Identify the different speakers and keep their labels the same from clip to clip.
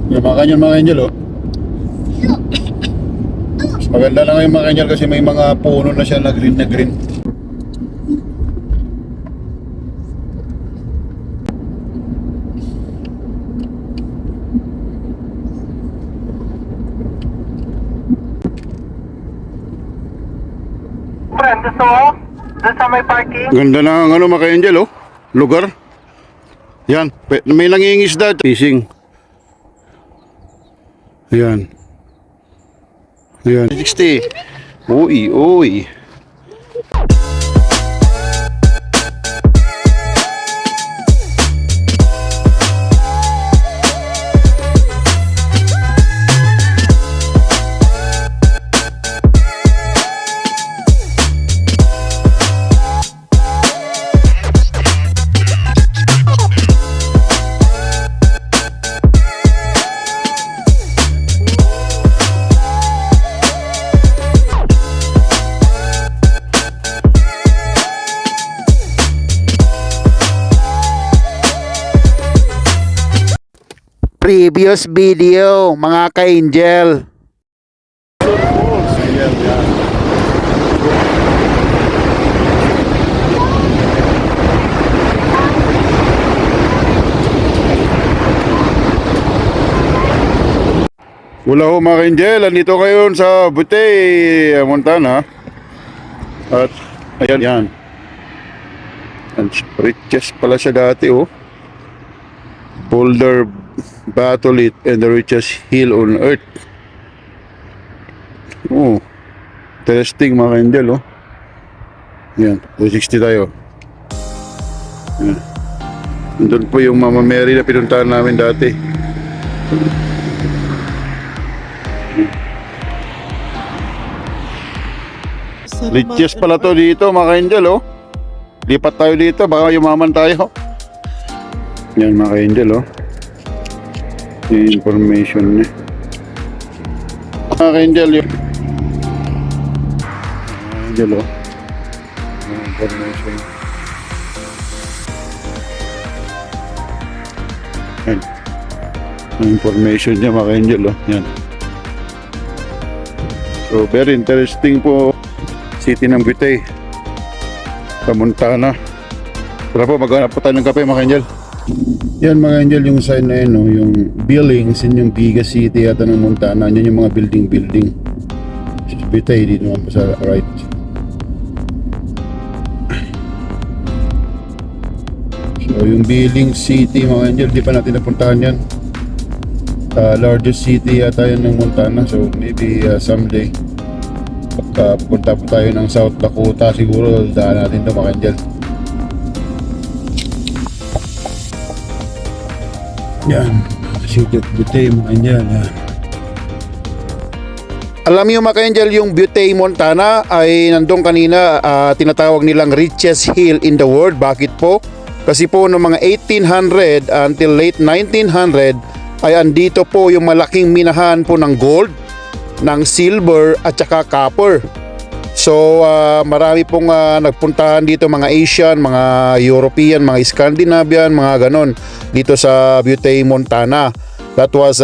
Speaker 1: Yung mga kanyan mga angel oh. Mas maganda lang yung mga angel kasi may mga puno na siya na green na green.
Speaker 2: Friend, gusto mo? Doon sa may parking?
Speaker 1: Ganda na ang ano mga angel oh. Lugar. Yan, may nangingisda. Fishing. Ayan. Ayan. 60. Uy, uy.
Speaker 3: Previous video mga ka-angel.
Speaker 1: Wala ho mga ka-angel, andito kayo sa Butte, Montana. At ayan yan. And riches pala siya dati oh. Boulder battle it and the richest hill on earth. Oh, interesting mga ka-angel oh. Yan, 260 tayo. Yan. Doon po yung Mama Mary na pinuntahan namin dati. Riches pala to dito mga ka-angel oh. Lipat tayo dito, baka yumaman tayo. Yan mga ka-angel oh. Yung information niya. Mga ka-angel yun. Angel oh. Yung information. Yan. Yung information niya mga ka-angel oh. Yan. So very interesting po. City ng Butte sa Montana. Tara po, maghanap po tayo ng kape mga angel. Yan mga angel, yung sign na yun, no? Yung buildings in yung Giga City yata ng Montana. Yan yung mga building. Butte dito naman po sa right. So yung building city mga angel, di pa natin napuntahan yan. Largest city yata yan ng Montana. So maybe someday pagka punta po tayo ng South Dakota siguro daan natin ito mga angel. Yan, City of Butte mga angel. Yan.
Speaker 3: Alam niyo mga ka-angel, yung Butte, Montana ay nandun kanina, tinatawag nilang richest hill in the world. Bakit po? Kasi po noong mga 1800 until late 1900 ay andito po yung malaking minahan po ng gold, ng silver at saka copper. So marami pong nagpuntahan dito, mga Asian, mga European, mga Scandinavian, mga ganon dito sa Butte, Montana. That was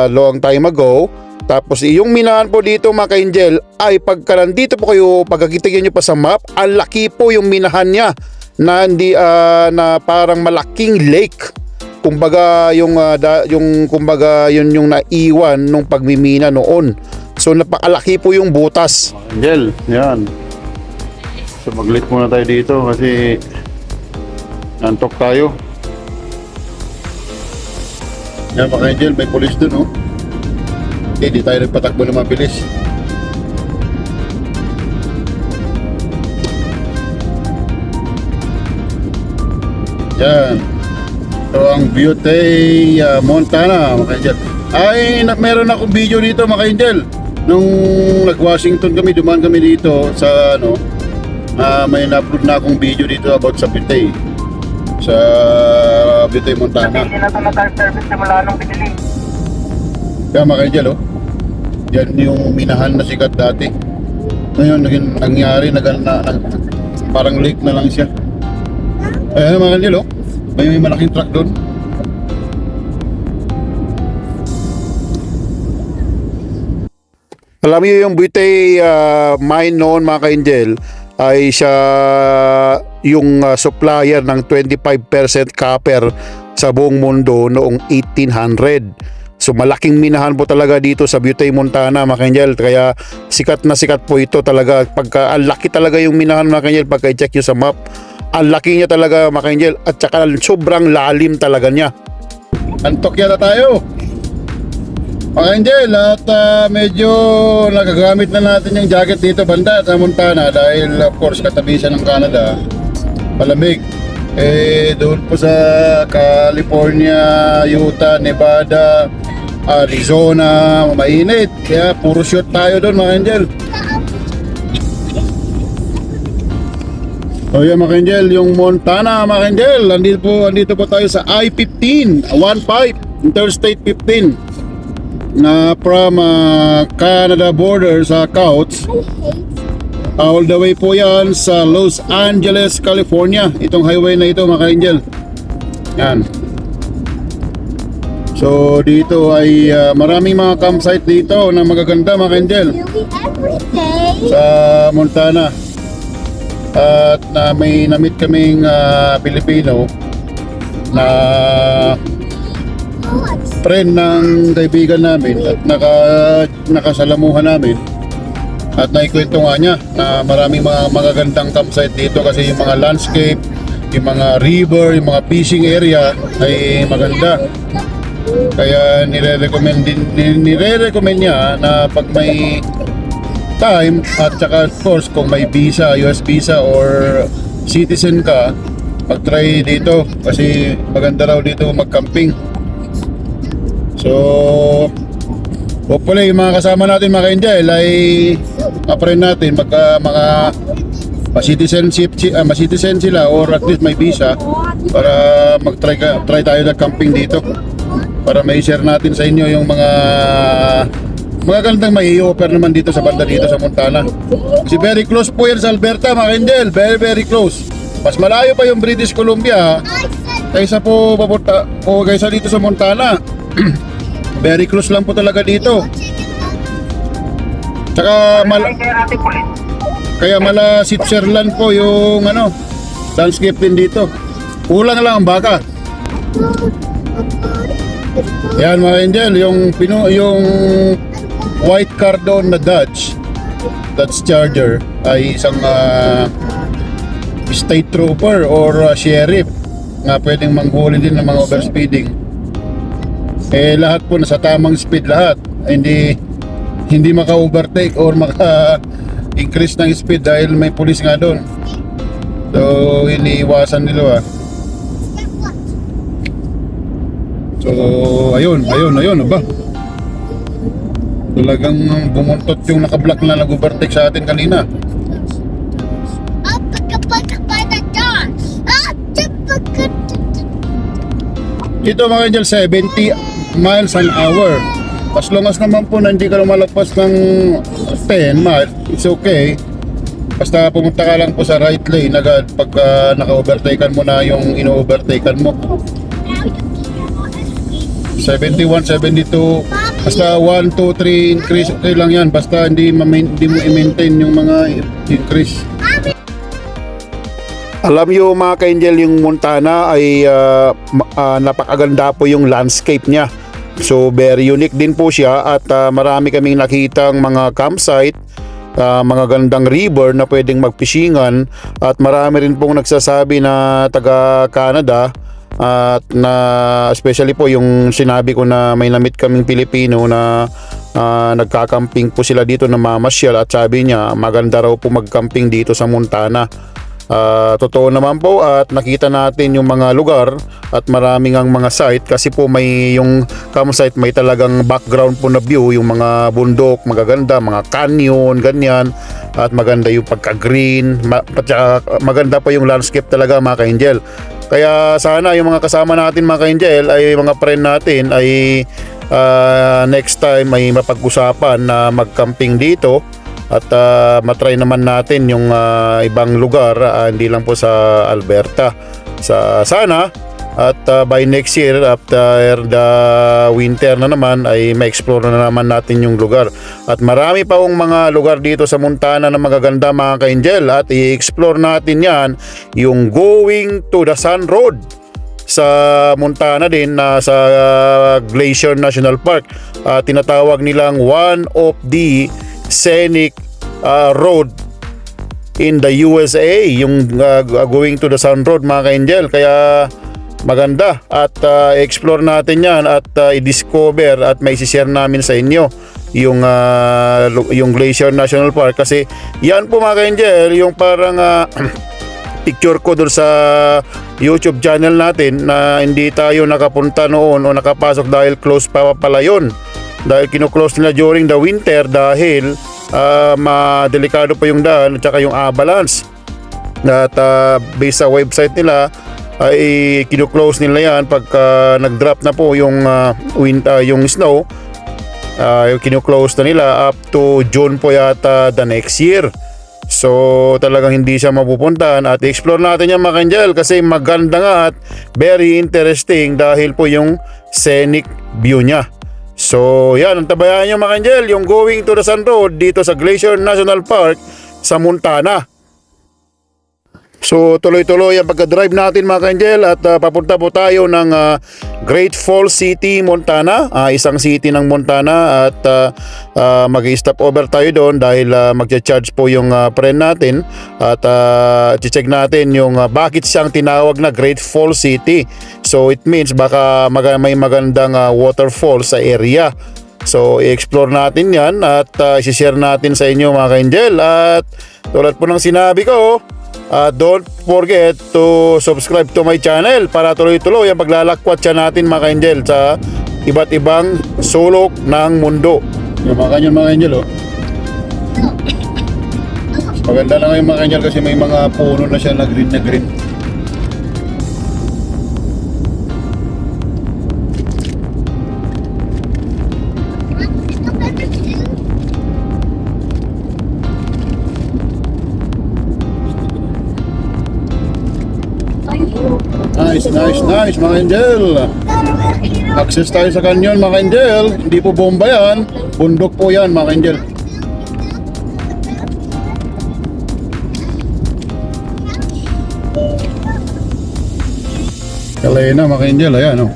Speaker 3: long time ago. Tapos yung minahan po dito mga ka-angel ay pagka nandito po kayo, pagkakitigyan nyo pa sa map, ang laki po yung minahan niya na hindi na parang malaking lake. Kumbaga yung kumbaga yun yung naiwan nung pagmimina noon. So napakalaki po yung butas.
Speaker 1: Angel, yan. So mag-lit muna tayo dito kasi nantok tayo. Yan mga angel, may police dun oh. Okay, di tayo nagpatakbo na mabilis. Yan. So ang Butte, Montana mga angel. Ay, meron akong video dito mga angel. Nung nag-Washington kami, dumaan kami dito sa ano, may na-upload na akong video dito about sa Butte. Sa Butte, Montana.
Speaker 2: Hindi na ito na car service simula nung binili.
Speaker 1: Kaya mga angel oh. Yan yung minahan na sikat dati. Ngayon, nangyari, parang lake na lang siya. Ayan mga angel oh. May malaking truck doon.
Speaker 3: Alam niyo yung Butte mine noon mga ka-Angel ay siya yung supplier ng 25% copper sa buong mundo noong 1800. So malaking minahan po talaga dito sa Butte, Montana mga ka-Angel. Kaya sikat na sikat po ito talaga. Pagka ang laki talaga yung minahan mga ka-Angel, pagka i-check nyo sa map. Ang laki niya talaga mga ka-Angel at saka sobrang lalim talaga niya.
Speaker 1: Antok yata tayo. Mga Angel, at medyo nagagamit na natin yung jacket dito banda sa Montana dahil of course katabi siya ng Canada. Malamig. Doon po sa California, Utah, Nevada, Arizona, mainit. Kaya puro shoot tayo doon mga Angel. O yan mga Angel, yung Montana mga Angel, andito po tayo sa I-15, 15, Interstate 15 na from Canada border sa Couch all the way po yan sa Los Angeles, California. Itong highway na ito mga Angel. Yan. So dito ay maraming mga campsite dito na magaganda mga Angel sa Montana. At may namit kaming Pilipino na friend ng kaibigan namin at nakasalamuhan namin at naikwento nga niya na maraming mga magagandang campsite dito kasi yung mga landscape, yung mga river, yung mga fishing area ay maganda. Kaya nire-recommend niya na pag may time at saka of course kung may visa, US visa or citizen ka, mag-try dito kasi maganda raw dito mag-camping. So hopefully yung mga kasama natin mga Angel ay ma-friend natin mga ma-citizen sila or at least may visa para mag-try tayo na camping dito para may share natin sa inyo yung mga magagandang may i-offer naman dito sa banda dito sa Montana. Kasi very close po yan sa Alberta mga Angel, very very close. Mas malayo pa yung British Columbia kaysa po papunta o kaysa dito sa Montana. Very close lang po talaga dito. Tsaka kaya mala Switzerland po yung landscape din dito. Kulang lang ang baka. Yan mga Angel, yung white car doon na Dodge Charger ay isang state trooper or sheriff na pwedeng manghuli din ng mga overspeeding. Lahat po nasa tamang speed lahat. Hindi maka-overtake or maka-increase ng speed dahil may pulis nga doon. So iniiwasan nila. So ayun aba. Talagang bumuntot yung naka-block na nag-overtake sa atin kanina. Ito mga Angel, 70 miles an hour. As long as naman po na hindi ka lumalagpas ng 10 miles, it's okay. Basta pumunta ka lang po sa right lane agad pagka naka-overtaken mo na yung ino-overtaken mo. 71, 72, basta 1, 2, 3 increase, okay lang yan. Basta hindi mo i-maintain yung mga increase.
Speaker 3: Alam niyo mga ka-Angel, yung Montana ay napakaganda po yung landscape niya. So very unique din po siya at marami kaming nakitang mga campsite, mga gandang river na pwedeng magpishingan at marami rin pong nagsasabi na taga Canada at na especially po yung sinabi ko na may namit kaming Pilipino na nagkakamping po sila dito na mamasyal at sabi niya maganda raw po magcamping dito sa Montana. Totoo naman po at nakita natin yung mga lugar at maraming ang mga site kasi po may yung campsite may talagang background po na view, yung mga bundok magaganda, mga canyon ganyan at maganda yung pagka-green maganda pa yung landscape talaga mga ka-Angel. Kaya sana yung mga kasama natin mga ka-Angel ay mga friend natin ay next time ay mapag-usapan na mag-camping dito at matry naman natin yung ibang lugar, hindi lang po sa Alberta. Sana At by next year, after the winter na naman, ay ma-explore na naman natin yung lugar. At marami pa pong mga lugar dito sa Montana na magaganda mga ka-angel. At i-explore natin yan, yung Going to the Sun Road sa Montana din na sa Glacier National Park. Tinatawag nilang one of the scenic road in the USA, yung Going to the Sun Road mga ka-angel. Kaya maganda at explore natin yan at i-discover at may share namin sa inyo yung Glacier National Park, kasi yan po mga ka-angel yung parang picture ko doon sa YouTube channel natin na hindi tayo nakapunta noon o nakapasok dahil close pa pala yun, dahil kino-close nila during the winter dahil delikado pa yung daan at saka yung avalanche. At based sa website nila ay kino-close nila yan pagka nag-drop na po yung yung snow. Kino-close na nila up to June po yata the next year. So talagang hindi siya mapupuntahan at explore natin yan mga ka-angel, kasi maganda nga at very interesting dahil po yung scenic view niya. So yan, ang tabayan nyo mga ka-angel, yung Going to the Sun Road dito sa Glacier National Park sa Montana. So tuloy-tuloy ang pagka-drive natin mga ka-angel at papunta po tayo ng Great Falls City, Montana, isang city ng Montana, at mag-stop over tayo doon dahil magcha-charge po yung friend natin at check natin yung bakit siyang tinawag na Great Falls City. So it means baka may magandang waterfall sa area. So i-explore natin yan at i-share natin sa inyo mga ka-angel. At tulad po ng sinabi ko, don't forget to subscribe to my channel para tuloy-tuloy ang paglalakwat siya natin mga ka-angel sa iba't ibang sulok ng mundo.
Speaker 1: Yung mga kanyon mga angel, oh. Maganda na ngayon mga angel kasi may mga puno na siya na green na green. Nice mga angel. Access tayo sa canyon mga angel. Hindi po bomba yan, bundok po yan mga angel. Kalena mga angel, ayan oh.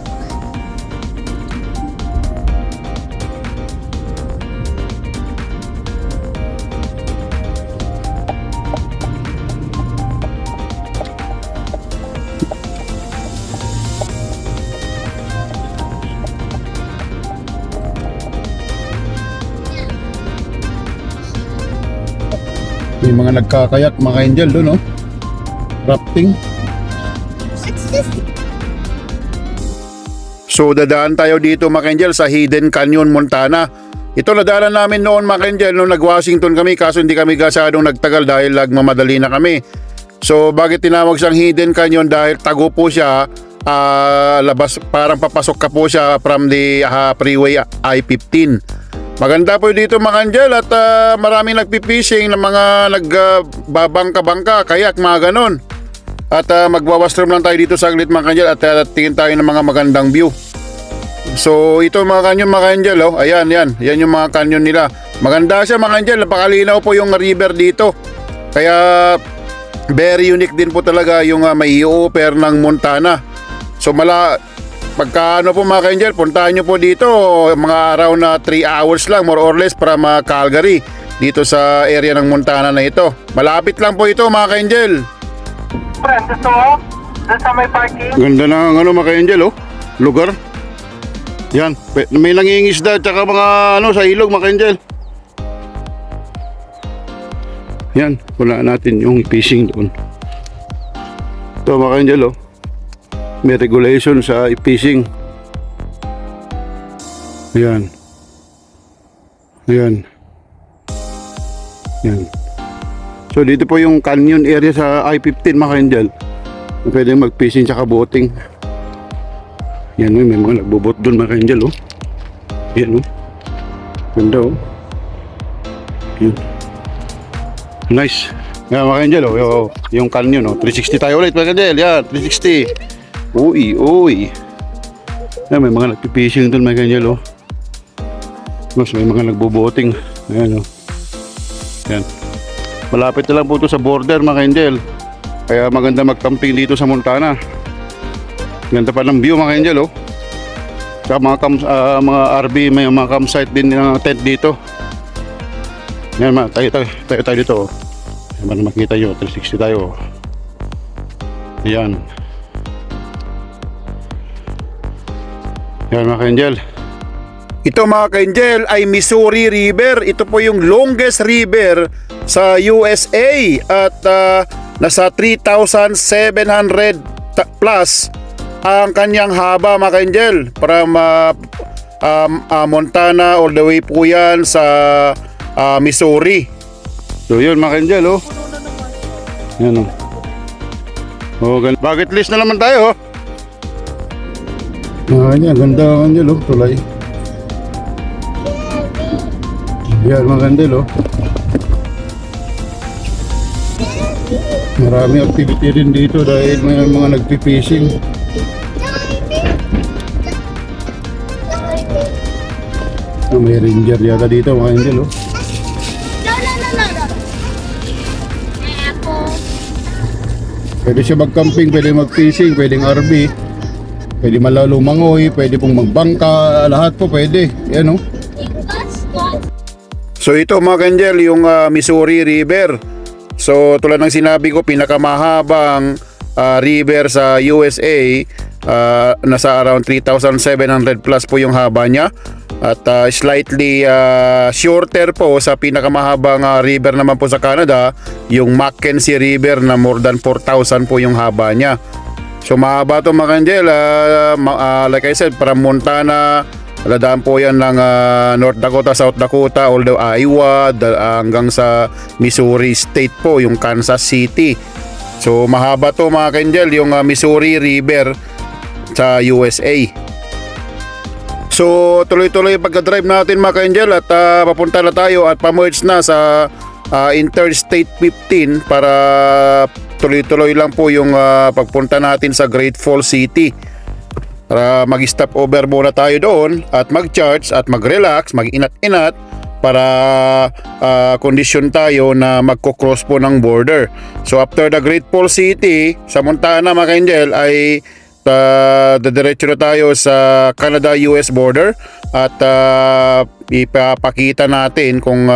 Speaker 1: May mga nagkakayak mga angel doon, oh. Rafting.
Speaker 3: So dadaan tayo dito mga ka-angel sa Hidden Canyon, Montana. Ito nadaanan namin noon mga ka-angel nung nag-Washington kami, kaso hindi kami gasyadong nagtagal dahil nagmamadali na kami. So bakit tinawag siyang Hidden Canyon? Dahil tago po siya, labas, parang papasok ka po siya from the freeway I-15. Maganda po dito mga ka-angel at maraming nagpipishing ng mga nagbabangka-bangka, kayak, mga ganon. At magwa-washroom lang tayo dito saglit mga ka-angel at tingin tayo ng mga magandang view. So ito mga canyon mga ka-angel, oh. Ayan, yan yung mga canyon nila. Maganda siya mga ka-angel, napakalinaw po yung river dito. Kaya very unique din po talaga yung may i-offer ng Montana. So pagka ano po mga ka-angel, puntahan nyo po dito mga around na 3 hours lang more or less from Calgary dito sa area ng Montana na ito. Malapit lang po ito mga ka-angel.
Speaker 2: Friend, gusto mo? Doon sa may parking?
Speaker 3: Ganda ng ano mga ka-angel, oh, lugar. Yan, may nangingisda at saka mga ano sa ilog mga ka-angel. Yan, wala natin yung fishing doon. Ito mga ka-angel, oh. May regulation sa fishing. Ayan. Ayan. Ayan. So dito po yung canyon area sa I-15 mga ka-angel. Pwede mag-fishing tsaka boating. Yan, may mga nagbobot doon mga ka-angel, oh. Ayan, oh. Ganda, oh. Ayan. Nice. Yan mga ka-angel, oh. Yung canyon, oh. 360 tayo ulit mga ka-angel. Yan, 360.
Speaker 1: Uy, uy. Ayan, may mga nagpipishing doon, mga Angel, oh. Mas may mga nagboboting. Ayan, oh. Ayan. Malapit na lang po ito sa border, mga Angel. Kaya maganda mag-camping dito sa Montana. Ganda pa ng view, mga Angel, oh. Sa mga RV, may mga campsite din ng tent dito. Ayan, tayo dito, oh. Ayan, makikita nyo, 360 tayo, oh. Ayan. Yan mga ka-Angel.
Speaker 3: Ito mga ka-Angel ay Missouri River. Ito po yung longest river sa USA at nasa 3,700 plus ang kanyang haba mga ka-Angel. From Montana all the way po yan sa Missouri.
Speaker 1: So yun mga ka-Angel, oh. Yan, oh. Oh, bucket list na naman tayo, oh. Niya, ganda ang Angel, oh, tulay. Yan mga Angel, oh. Marami activity rin dito dahil may mga nagpipishing. May ranger yata dito mga Angel, oh. Pwede siya mag-camping, pwede mag-fishing, pwedeng RV. Pwede malalumangoy, pwede pong magbangka, lahat po pwede. Yan, oh.
Speaker 3: So ito mga ka-Angel, yung Missouri River. So tulad ng sinabi ko, pinakamahabang river sa USA. Nasa around 3,700 plus po yung haba niya. At slightly shorter po sa pinakamahabang river naman po sa Canada, yung Mackenzie River na more than 4,000 po yung haba niya. So mahaba ito mga Angel, like I said, from Montana, ladaan po yan ng North Dakota, South Dakota, all the Iowa, hanggang sa Missouri State po, yung Kansas City. So mahaba to mga Angel, yung Missouri River sa USA. So tuloy-tuloy pagka-drive natin mga Angel at papunta na tayo at pa-merge na sa Interstate 15 para tuloy-tuloy lang po yung pagpunta natin sa Great Falls City. Para mag-stop over muna tayo doon at mag-charge at mag-relax, mag-inat-inat para kondisyon tayo na magko-cross po ng border. So after the Great Falls City sa Montana mga Angel ay diretso na tayo sa Canada-US border at ipapakita natin kung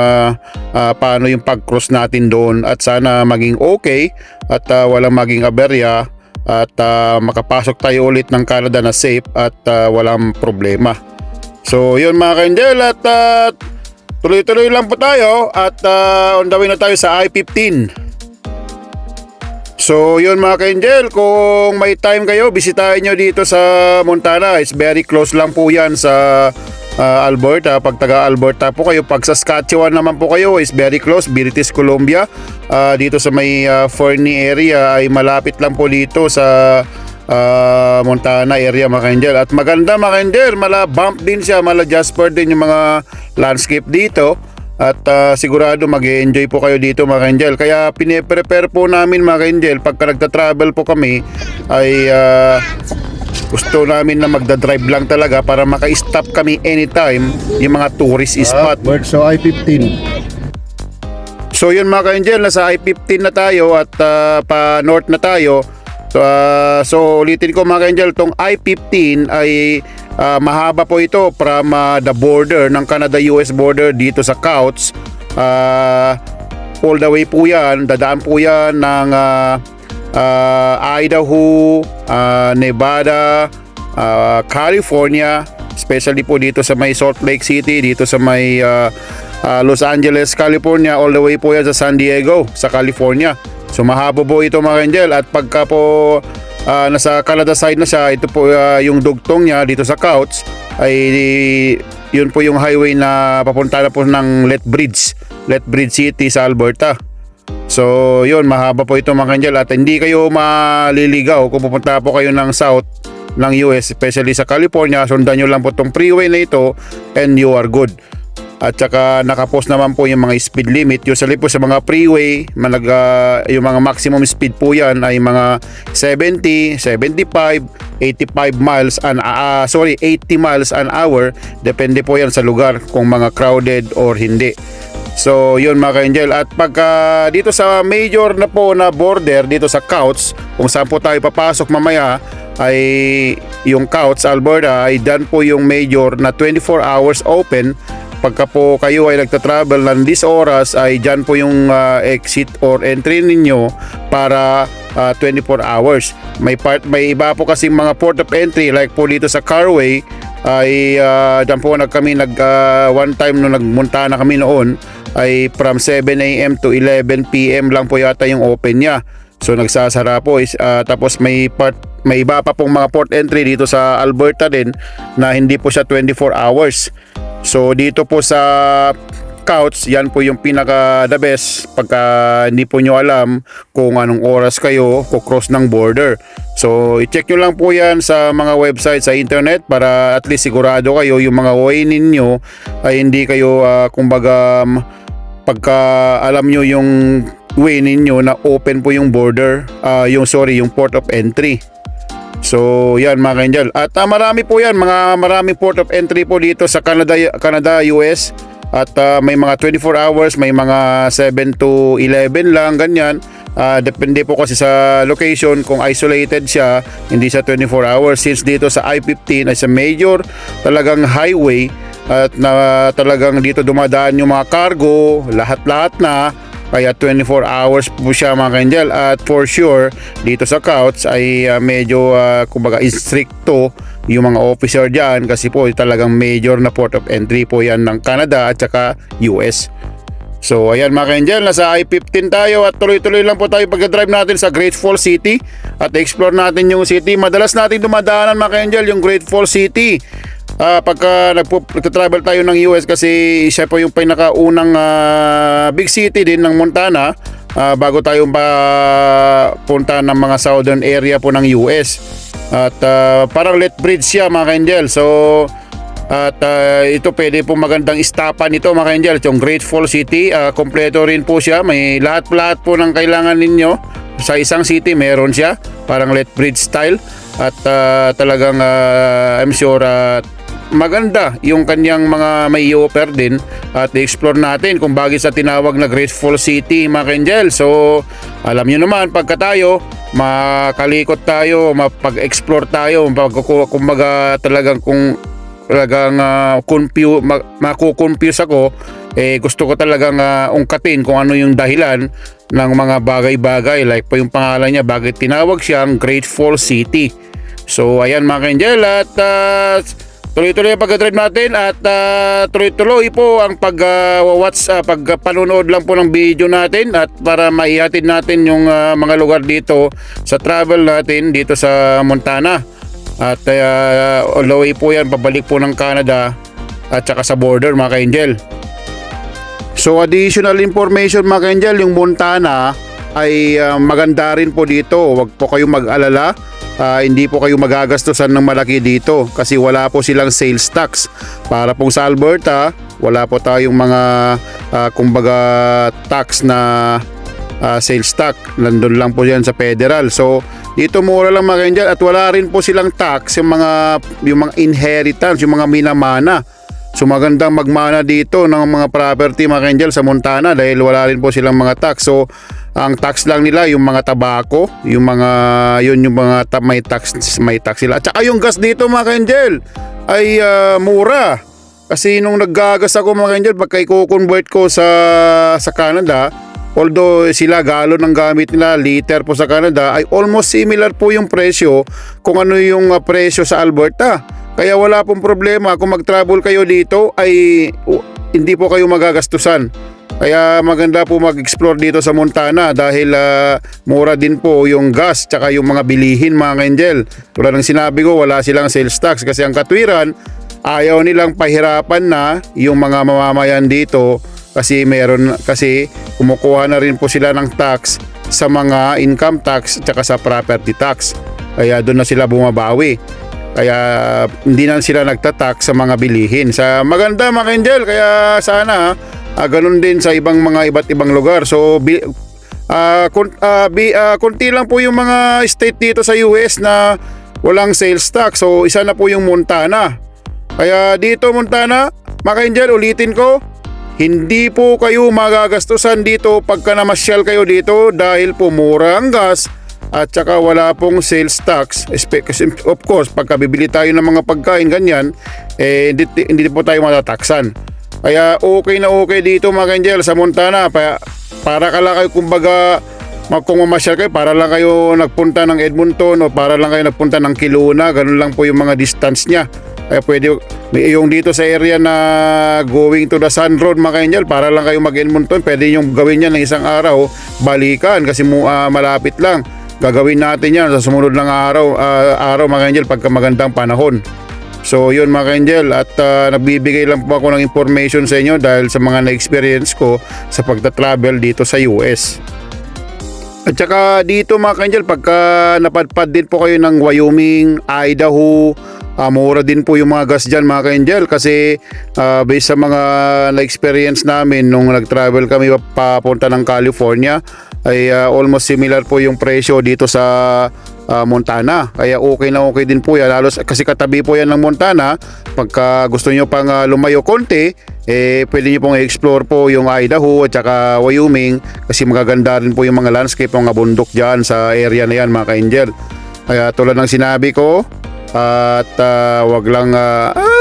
Speaker 3: paano yung pag-cross natin doon at sana maging okay at walang maging aberya at makapasok tayo ulit ng Canada na safe at walang problema. So yun mga ka-Angel at tuloy-tuloy lang po tayo at on the way na tayo sa I-15. So yun mga ka-Angel, kung may time kayo, bisitahin nyo dito sa Montana. It's very close lang po yan sa Alberta. Pag taga Alberta po kayo, pag Saskatchewan naman po kayo, is very close, British Columbia. Dito sa may Fernie area ay malapit lang po dito sa Montana area mga ka-Angel. At maganda mga ka-Angel, mala bump din siya, mala Jasper din yung mga landscape dito. At sigurado mag-enjoy po kayo dito mga ka-Angel. Kaya pine-prepare po namin mga ka-Angel, pagka nagta-travel po kami ay gusto namin na magda-drive lang talaga para maka-stop kami anytime yung mga tourist spot.
Speaker 1: So I-15.
Speaker 3: So yun mga ka-Angel, nasa I-15 na tayo at pa north na tayo. So ulitin ko mga ka-Angel, tong I-15 ay mahaba po ito from the border ng Canada-US border dito sa Couch. All the way po yan, dadaan po yan ng Idaho, Nevada, California, especially po dito sa may Salt Lake City, dito sa may Los Angeles, California, all the way po yan sa San Diego, sa California. So mahaba po ito mga ka-Angel at pagka po nasa Canada side na siya, ito po yung dugtong niya dito sa Couch ay yun po yung highway na papunta na po ng Lethbridge City sa Alberta. So yun, mahaba po ito mga ka-Angel at hindi kayo maliligaw kung pupunta po kayo ng south ng US, especially sa California. Sundan nyo lang po itong freeway na ito and you are good. At saka nakapost naman po yung mga speed limit. Usually po sa mga freeway, yung mga maximum speed po yan ay mga 70, 75, 85 miles 80 miles an hour. Depende po yan sa lugar kung mga crowded or hindi. So yun mga ka-angel. At pagka dito sa major na po na border dito sa Couch, kung saan po tayo papasok mamaya, ay yung Couch, Alberta, ay dyan po yung major na 24 hours open. Pagka po kayo ay nagta-travel ng this oras, ay dyan po yung exit or entry ninyo para 24 hours. May iba po kasi mga port of entry like po dito sa Carway ay dyan po one time nung nagmunta na kami noon ay from 7 AM to 11 PM lang po yata yung open niya. So nagsasara po tapos may iba pa pong mga port entry dito sa Alberta din na hindi po siya 24 hours. So dito po sa Couch, yan po yung pinaka the best pagka hindi po nyo alam kung anong oras kayo kukross ng border. So i-check nyo lang po yan sa mga website sa internet para at least sigurado kayo yung mga way ninyo ay hindi kayo kumbaga pagka alam nyo yung way ninyo na open po yung border, yung port of entry. So yan mga ka-angel. At marami po yan, maraming port of entry po dito sa Canada, US. At may mga 24 hours, may mga 7 to 11 lang, ganyan. Depende po kasi sa location kung isolated siya, hindi siya 24 hours. Since dito sa I-15 ay sa major talagang highway at na talagang dito dumadaan yung mga cargo, lahat-lahat na. Kaya 24 hours po siya mga ka-angel. At for sure dito sa Couch ay medyo kumbaga stricto yung mga officer dyan kasi po talagang major na port of entry po yan ng Canada at saka US. So ayan mga ka-angel, nasa I-15 tayo at tuloy-tuloy lang po tayo pag-drive natin sa Great Falls City at explore natin yung city. Madalas natin dumadaanan mga ka-angel yung Great Falls City. Pagka nagta-travel tayo ng US kasi siya po yung pinakaunang big city din ng Montana bago tayo punta ng mga southern area po ng US. At parang let bridge siya mga ka-angel. So at ito pwede po magandang istapan ito mga ka-angel. Yung Great Falls City, kompleto rin po siya. May lahat-lahat po ng kailangan ninyo sa isang city meron siya. Parang let bridge style. At talagang I'm sure maganda yung kanyang mga may i-offer din at i-explore natin kung bakit sa tinawag na Great Falls City mga ka-angel. So alam nyo naman pagka tayo makalikot tayo, mapag-explore tayo, kumbaga talagang kung talagang makukonfuse ako, gusto ko talagang ungkatin kung ano yung dahilan ng mga bagay-bagay like po yung pangalan niya, bakit tinawag siyang Great Falls City. So ayan mga ka-angel, at tuloy-tuloy ang pag-drive natin at tuloy-tuloy po ang pagpanonood lang po ng video natin at para maihatid natin yung mga lugar dito sa travel natin dito sa Montana. At all the way po yan, pabalik po ng Canada at saka sa border mga ka-angel. So additional information mga ka-angel, yung Montana ay maganda rin po dito. Huwag po kayong mag-alala. Hindi po kayo magagastusan ng malaki dito kasi wala po silang sales tax. Para po sa Alberta, wala po tayong mga kumbaga tax na sales tax. Nandun lang po yan sa federal. So dito mura lang mga ka-angel at wala rin po silang tax yung mga inheritance, yung mga minamana. So magandang magmana dito ng mga property mga ka-angel sa Montana dahil wala rin po silang mga tax. So ang tax lang nila yung mga tabako, yung mga may tax sila. At saka yung gas dito mga ka-angel ay mura. Kasi nung naggagas ako mga ka-angel, pagka i-convert ko sa Canada, although sila galon ang gamit nila, liter po sa Canada, ay almost similar po yung presyo kung ano yung presyo sa Alberta. Kaya wala pong problema kung mag-travel kayo dito ay hindi po kayo magagastusan. Kaya maganda po mag-explore dito sa Montana dahil mura din po yung gas tsaka yung mga bilihin mga ka-angel. Tulad ng sinabi ko, wala silang sales tax kasi ang katwiran, ayaw nilang pahirapan na yung mga mamamayan dito kasi kumukuha na rin po sila ng tax sa mga income tax tsaka sa property tax. Kaya doon na sila bumabawi. Kaya hindi na sila nagtatak sa mga bilihin. Sa maganda mga Angel, kaya sana ganun din sa ibang mga iba't ibang lugar. So kunti lang po yung mga state dito sa US na walang sales tax. So isa na po yung Montana. Kaya dito Montana, mga Angel, ulitin ko, hindi po kayo magagastusan dito pagka namasyal kayo dito dahil po mura ang gas at saka wala pong sales tax. Kasi of course, pagka bibili tayo ng mga pagkain ganyan, hindi po tayo matataksan. Kaya okay na okay dito mga Angel sa Montana. Para ka lang kayo kumbaga, kung mamasyal kayo, para lang kayo nagpunta ng Edmonton o para lang kayo nagpunta ng Kelowna, ganun lang po yung mga distance niya. Kaya pwede yung dito sa area na going to the Sun Road mga Angel, para lang kayo mag-Edmonton, pwede yung gawin yan ng isang araw, balikan kasi malapit lang. Gagawin natin yan sa sumunod ng araw mga Angel pagka magandang panahon. So yun mga Angel, at nagbibigay lang po ako ng information sa inyo dahil sa mga na-experience ko sa pagta-travel dito sa US. At saka dito mga Angel, pagka napadpad din po kayo ng Wyoming, Idaho, mura din po yung mga gas dyan mga Angel, kasi based sa mga na-experience namin nung nag-travel kami papunta ng California, ay almost similar po yung presyo dito sa Montana. Kaya okay na okay din po yan, lalo kasi katabi po yan ng Montana. Pagka gusto nyo pang lumayo konti, pwede nyo pong i-explore po yung Idaho at saka Wyoming, kasi magaganda rin po yung mga landscape, mga bundok dyan sa area na yan mga ka-Angel. Kaya tulad ng sinabi ko, at wag lang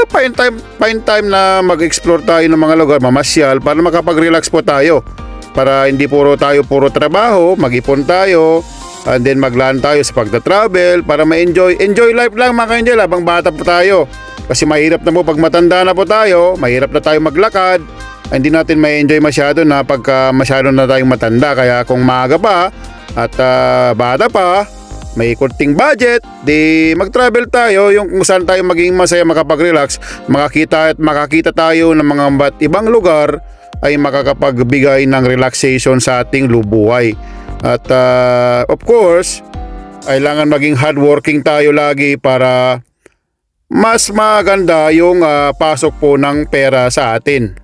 Speaker 3: find time na mag-explore tayo ng mga lugar, mamasyal, para makapag-relax po tayo, para hindi puro trabaho, mag-ipon tayo and then maglaan tayo sa pagta-travel para ma-enjoy life lang mga Angel habang bata po tayo. Kasi mahirap na po pag matanda na po tayo, mahirap na tayo maglakad, hindi natin ma-enjoy masyado na pagka masyado na tayong matanda. Kaya kung maaga pa at bata pa, may kunting budget, di mag-travel tayo yung kung saan tayo maging masaya, makapag-relax, makakita tayo ng mga ibang lugar, ay makakapagbigay ng relaxation sa ating lubuhay. At of course, kailangan maging hardworking tayo lagi para mas maganda yung pasok po ng pera sa atin.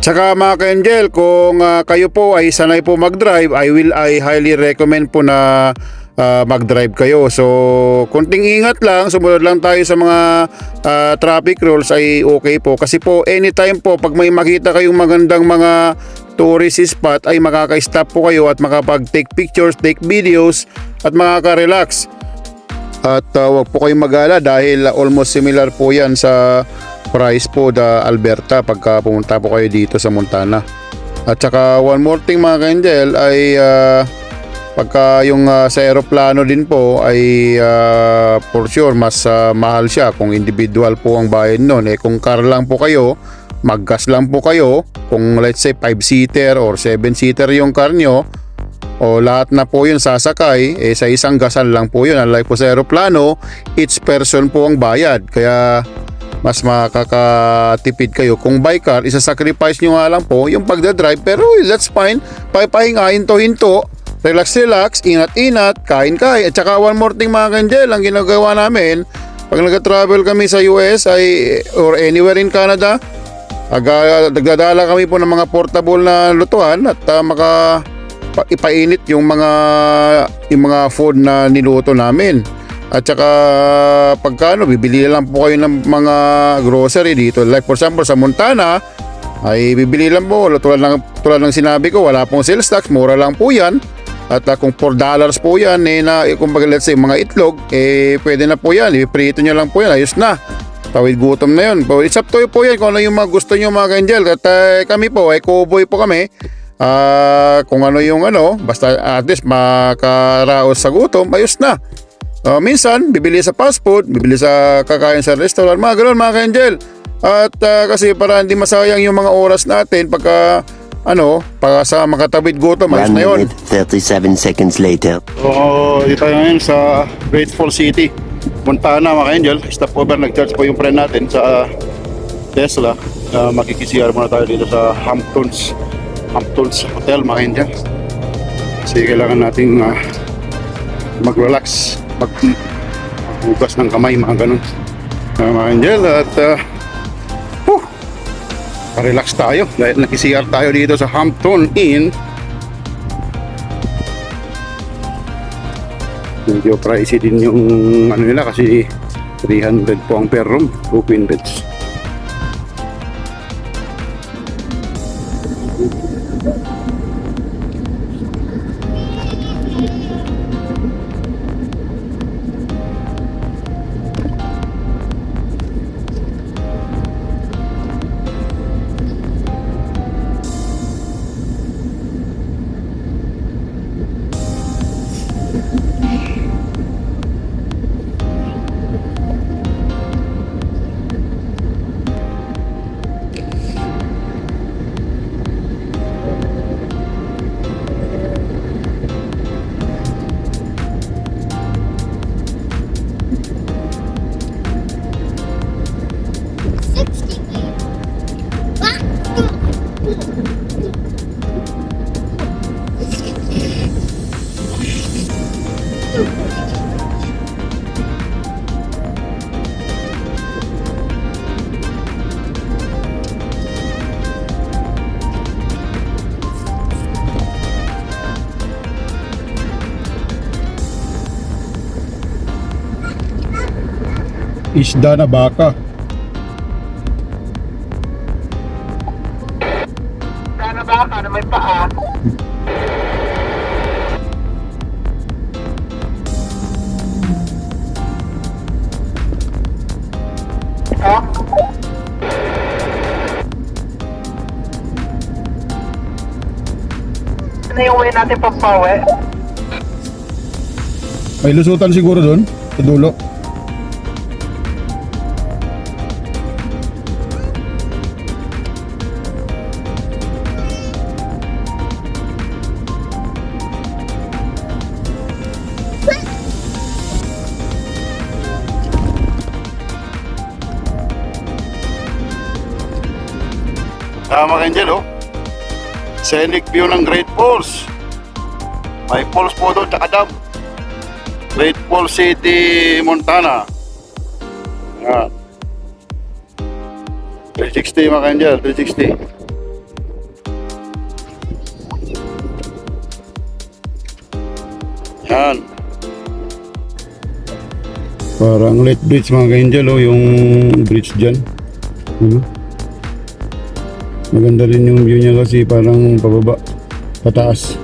Speaker 3: Tsaka mga ka-Angel, kung kayo po ay sanay po mag-drive, I highly recommend po na mag-drive kayo. So kunting ingat lang, sumunod lang tayo sa mga traffic rules ay okay po. Kasi po anytime po pag may makita kayong magandang mga tourist spot ay makaka-stop po kayo at makapag-take pictures, take videos at makaka-relax. At wag po kayong mag-alala dahil almost similar po yan sa price po da Alberta pagka pumunta po kayo dito sa Montana. At saka one more thing mga ka-Angel ay pagka yung sa aeroplano din po ay for sure mas mahal siya kung individual po ang bayad nun. Kung car lang po kayo, maggas lang po kayo. Kung let's say 5-seater or 7-seater yung car nyo, o lahat na po yun sasakay, sa isang gasan lang po yun. Unlike po sa aeroplano, each person po ang bayad. Kaya mas makakatipid kayo. Kung by car, isasacrifice nyo nga lang po yung pagdadrive, pero that's fine. Pahingahin to hinto, relax, ingat, kain. At saka one more thing mga ka-Angel, ang ginagawa namin pag nag-travel kami sa US or anywhere in Canada, nagdadala kami po ng mga portable na lutuan at ipainit yung mga food na niluto namin. At saka pagkano, bibili lang po kayo ng mga grocery dito. Like for example sa Montana, ay bibili lang po, tulad ng sinabi ko, wala pong sales tax, mura lang po yan. At kung $4 po yan, kumbaga let's say mga itlog, pwede na po yan, iprito nyo lang po yan, ayos na. Tawid gutom na yun. It's up to you po yan kung ano yung mga gusto nyo mga ka-Angel. At kami po, cowboy po kami. Kung ano yung basta at least makaraos sa gutom, ayos na. Minsan, bibili sa fast food, bibili sa kakain sa restaurant, mga ganoon mga ka-Angel. At kasi para hindi masayang yung mga oras natin pagka sa makatawid gutom, ayos na yun.
Speaker 4: 37 seconds later.
Speaker 1: So, dito tayo ngayon sa Grateful City, Montana mga ka-Angel. Stop over, nag-charge po yung friend natin sa Tesla. Makikisiyar muna tayo dito sa Hamptons Hotel mga ka-Angel. Kasi kailangan nating mag-relax, Hugas ng kamay, mga ganun. Mga Angel, at relax tayo dahil nag-CR tayo dito sa Hampton Inn. Medyo pricey din yung ano nila kasi 300 po ang per room, 2 queen beds. Isda na baka.
Speaker 2: Sana baka na may paa. Ha? Ano yung way natin pampawi?
Speaker 1: May lusutan siguro doon sa dulo. Mga Angel, oh. Scenic view ng Great Falls. May falls po doon, tsaka dam. Great Falls City, Montana. Yan. 360 mga Angel, 360. Yan. Parang light bridge mga Angel, oh, yung bridge dyan. Maganda rin yung view niya kasi parang pababa, pataas.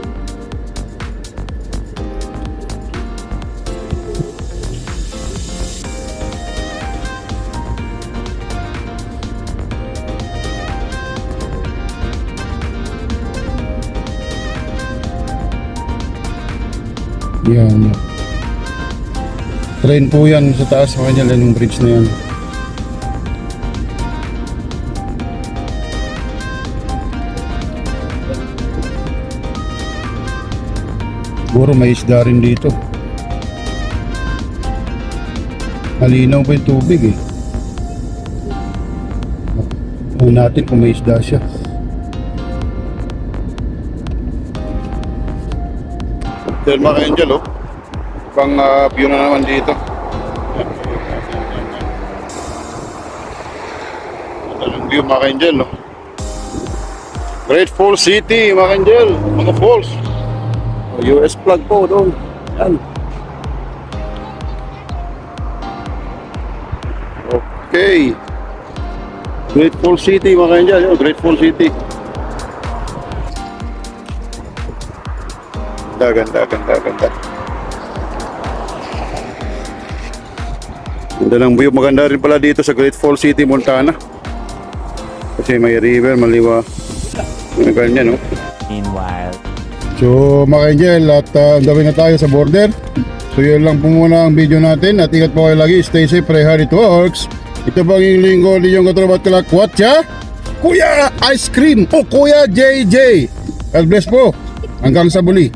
Speaker 1: Yan. Train po yan sa taas mga Angel, yung bridge na yan. Siguro may isda rin dito. Malinaw pa yung tubig eh. Huwag natin kung may isda siya. Then mga Angel, oh. Ibang view na naman dito. Ito yung view mga Angel, oh. Great Falls City mga Angel, mga falls. US flag po doon. Yan. Okay. Great Falls City mga Angel. Great Falls City. Ganda. Ganda ng view. Maganda rin pala dito sa Great Falls City, Montana. Kasi may river, maliwa. Ganyan, no?
Speaker 5: Meanwhile.
Speaker 1: So mga Angel, at gawin na tayo sa border. So yun lang po muna ang video natin. At ingat po kayo lagi. Stay safe, pray hard, it works. Ito po ang inyong linggo, Leon Katrobat Kalakwatsa, Kuya Ice Cream o Kuya JJ. God bless po. Hanggang sa muli.